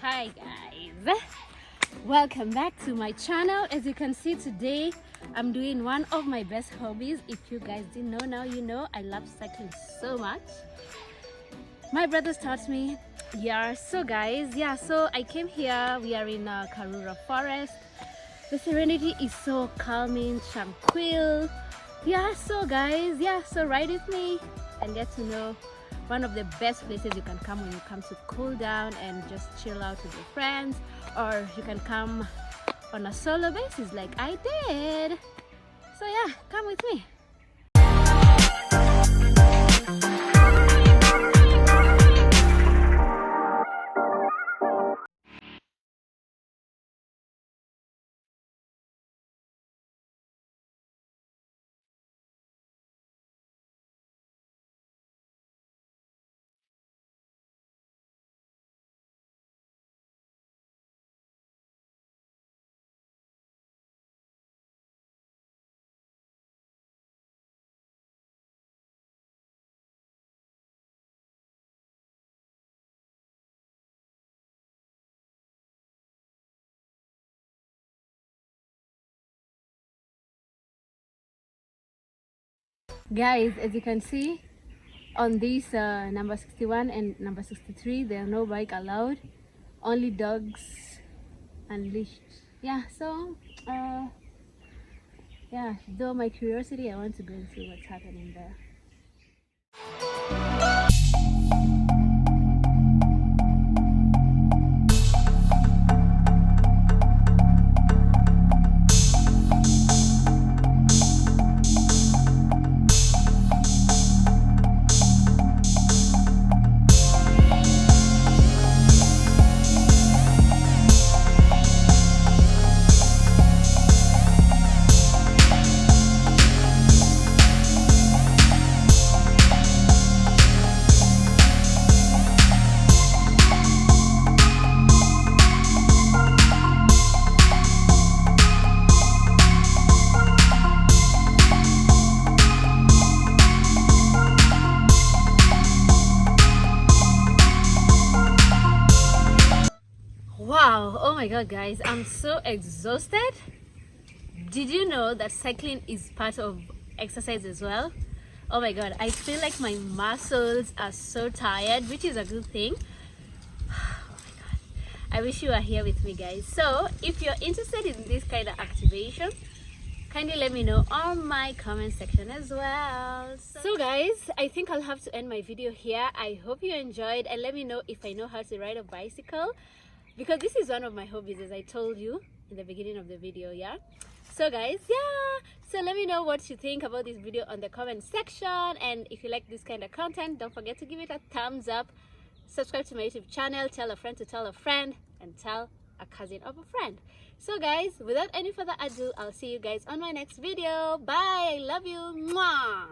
Hi guys, welcome back to my channel. As you can see, today I'm doing one of my best hobbies. If you guys didn't know, now you know. I love cycling so much. My brothers taught me. So guys, so I came here. We are in Karura forest. The serenity is so calming, tranquil. So guys, so ride with me and get to know one of the best places you can come when you come to cool down and just chill out with your friends, or you can come on a solo basis like I did. So yeah, come with me. Guys, as you can see on this number 61 and number 63, there are no bike allowed, only dogs unleashed. Though my curiosity, I want to go and see what's happening there. Wow, oh my god guys, I'm so exhausted. Did you know that cycling is part of exercise as well? Oh my god, I feel like my muscles are so tired, which is a good thing. Oh my god, I wish you were here with me guys. So if you're interested in this kind of activation, kindly let me know on my comment section as well. So guys, I think I'll have to end my video here. I hope you enjoyed, and let me know if I know how to ride a bicycle, because this is one of my hobbies, as I told you in the beginning of the video. So guys, so let me know what you think about this video on the comment section, and if you like this kind of content, don't forget to give it a thumbs up, subscribe to my YouTube channel, tell a friend to tell a friend, and tell a cousin of a friend. So guys, without any further ado, I'll see you guys on my next video. Bye, I love you. Mwah.